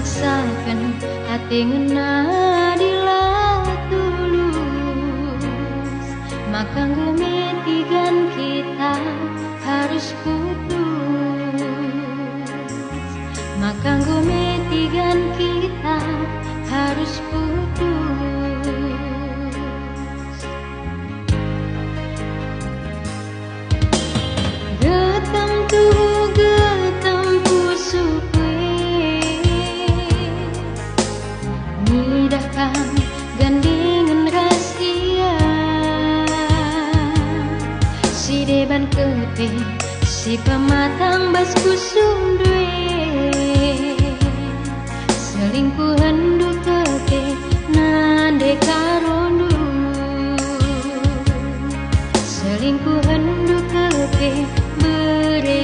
paksakan hati ngena tulus, maka gemetikan kita harus putus, maka gemetikan kita harus putus. Getam tuh getam pusukwe, ngidahkan gandingan rahasia, si deban kepe si pematang bas kusum due, selingkuhan du kepe nande karondu, selingkuhan du kepe bere